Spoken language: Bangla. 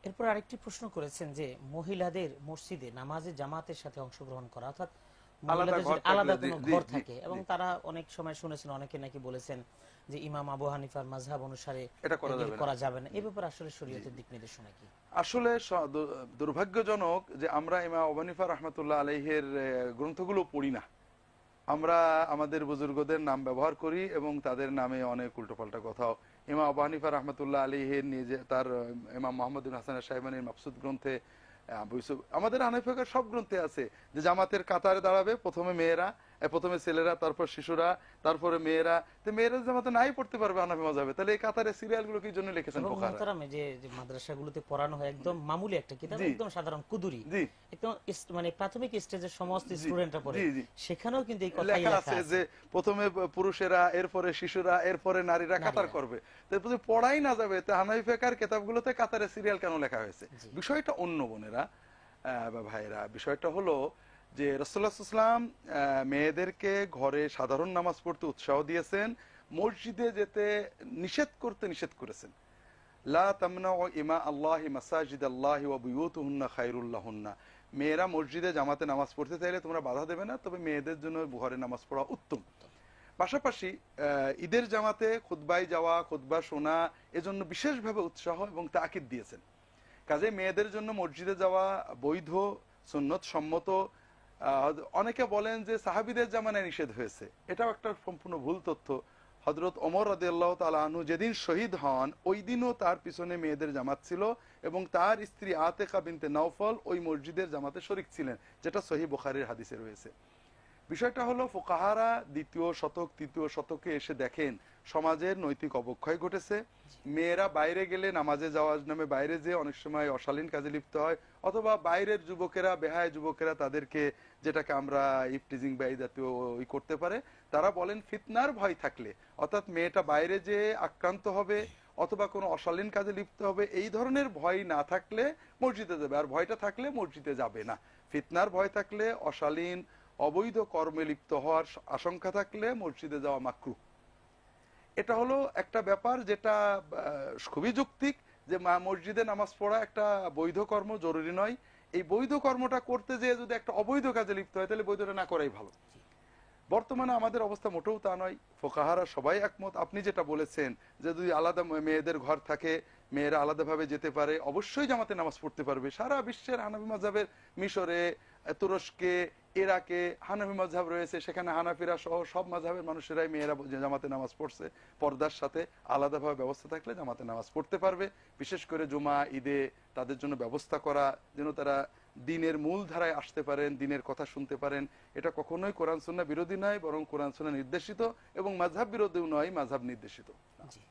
এরপর আরেকটি প্রশ্ন করেছেন যে মহিলাদের মসজিদে নামাজে জামাতের সাথে অংশগ্রহণ করা, অর্থাৎ আলাদা মহিলাদের ঘর যদি থাকলে আলাদা জি কোনো জি ঘর জি থাকে, এবং জি তারা অনেক সময় শুনেছেন, অনেকে নাকি বলেছেন যে ইমাম আবু হানিফার মাযহাব অনুসারে এটা করা এগুলি যাবে না। করা যাবে না, এই জি ব্যাপারে আসলে জি শরীয়তের জি। দিক নির্দেশনা কি? আসলে দুর্ভাগ্যজনক যে আমরা ইমাম আবু হানিফা রাহমাতুল্লাহ আলাইহির গ্রন্থগুলো পড়ি না। আমরা আমাদের বুজুর্গদের নাম ব্যবহার করি এবং তাদের নামে অনেক উল্টোপাল্টা কথাও। ইমাম আবু হানিফা রাহমাতুল্লাহ আলাইহির নিজে তার ইমাম মুহাম্মদ বিন হাসান আশ-শাইবানির মাকসুদ গ্রন্থে, আবু ইউসুফ, আমাদের হানাফি ফিকহের সব গ্রন্থে আছে যে জামাতের কাতারে দাঁড়াবে প্রথমে মেয়েরা, প্রথমে ছেলেরা, তারপর শিশুরা, তারপরে মেয়েরা। তো মেয়েরা জামাতে নাই পড়তে পারবে হানাফি মাযহাবে, তাহলে এই কাতারে সিরিয়ালগুলো কি জন্য লিখেছেন এবং ফুকাহারা? মোহতারাম, যে যে মাদ্রাসাগুলোতে পড়ানো হয় একদম মামুলি একটা কিতাব, জি একদম সাধারণ কুদুরি, জি একদম মানে প্রাথমিক স্টেজের সমস্ত জি স্টুডেন্টরা পড়ে, জি জি সেখানেও কিন্তু এই কথাই লেখা লেখা আছে আছে। যে প্রথমে পুরুষেরা, এরপরে শিশুরা, এরপরে নারীরা কাতার নারীরা। করবে। তো যদি পড়াই না যাবে, তো হানাফি ফিকহের কিতাবগুলোতে কাতারে সিরিয়াল কেন লেখা হয়েছে? জি। বিষয়টা অন্য বোনেরা বা ভাইরা, বিষয়টা হলো যে রাসূলুল্লাহ সাল্লাল্লাহু আলাইহি ওয়াসাল্লাম মেয়েদেরকে ঘরে সাধারণ নামাজ পড়তে উৎসাহ দিয়েছেন, মসজিদে যেতে নিষেধ করেছেন। লা তামনাউ ইমা আল্লাহি মাসাজিদ আল্লাহি ওয়া বুয়ুতুহুন্না খায়রুল লাহুন্না। মেয়েরা মসজিদে জামাতে নামাজ পড়তে চাইলে তোমরা বাধা দেবে না, তবে মেয়েদের জন্য ঘরে নামাজ পড়া উত্তম। পাশাপাশি ঈদের জামাতে খুতবায় যাওয়া, খুতবা শোনা, এজন্য বিশেষভাবে উৎসাহ এবং তাকিদ দিয়েছেন। কাজে মেয়েদের জন্য মসজিদে যাওয়া বৈধ, সুন্নত সম্মত। অনেকে বলেন যে সাহাবীদের জামানায় নিষেধ হয়েছে, এটাও একটা সম্পূর্ণ ভুল তথ্য। হযরত ওমর রাদিয়াল্লাহু তাআলা আনহু যেদিন শহীদ হন, ওই দিনও তার পিছনে মেয়েদের জামাত ছিল এবং তার স্ত্রী আতেকা বিনতে নওফল ওই মসজিদের জামাতে শরীক ছিলেন, যেটা সহিহ বুখারীর হাদিসে রয়েছে। বিষয়টা হলো ফুকাহারা দ্বিতীয় শতক তৃতীয় শতকে এসে দেখেন সমাজের নৈতিক অবক্ষয় ঘটেছে। মেয়েরা বাইরে গেলে, নামাজে যাওয়ার নামে বাইরে যেয়ে অনেক সময় অশালীন কাজে লিপ্ত হয়, অথবা বাইরের যুবকেরা, বেহায়া যুবকেরা তাদেরকে, যেটাকে আমরা ইফটিজিং বা এই জাতীয় করতে পারে। তারা বলেন ফিতনার ভয় থাকলে, অর্থাৎ মেয়েটা বাইরে যেয়ে আক্রান্ত হবে অথবা কোনো অশালীন কাজে লিপ্ত হবে, এই ধরনের ভয় না থাকলে মসজিদে যাবে, আর ভয়টা থাকলে মসজিদে যাবে না। ফিতনার ভয় থাকলে, অশালীন অবৈধ কর্মে লিপ্ত হওয়ার আশঙ্কা থাকলে মসজিদে যাওয়া মাকরুহ। এটা হলো একটা ব্যাপার যেটা খুবই যৌক্তিক, যে মসজিদে নামাজ পড়া একটা বৈধ কর্ম, জরুরি নয়। এই বৈধ কর্মটা করতে যেয়ে যদি একটা অবৈধ কাজে লিপ্ত হয়, তাহলে বৈধটা না করাই ভালো। বর্তমানে আমাদের অবস্থা মোটেও তা নয়, ফোকাহারা সবাই একমত। আপনি যেটা বলেছেন যে যদি আলাদা মেয়েদের ঘর থাকে, মেয়েরা আলাদাভাবে যেতে পারে, অবশ্যই জামাতে নামাজ পড়তে পারবে। সারা বিশ্বের হানাফি মাযহাবের, মিশরে, তুরস্কে, ইরাকে হানাফি মাযহাব রয়েছে, সেখানে হানাফিরা সহ সব মাযহাবের মানুষেরাই মেয়েরা জামাতে নামাজ পড়ছে। পর্দার সাথে আলাদাভাবে ব্যবস্থা থাকলে জামাতে নামাজ পড়তে পারবে। বিশেষ করে জুমা, ঈদে তাদের জন্য ব্যবস্থা করা, যেন তারা দিনের মূল ধারায় আসতে পারেন, দিনের কথা শুনতে পারেন। এটা কখনোই কোরআন সুন্নাহ বিরোধী নয়, বরং কোরআন সুন্নাহ নির্দেশিত, এবং মাযহাব বিরোধীও নয়, মাযহাব নির্দেশিত। জি।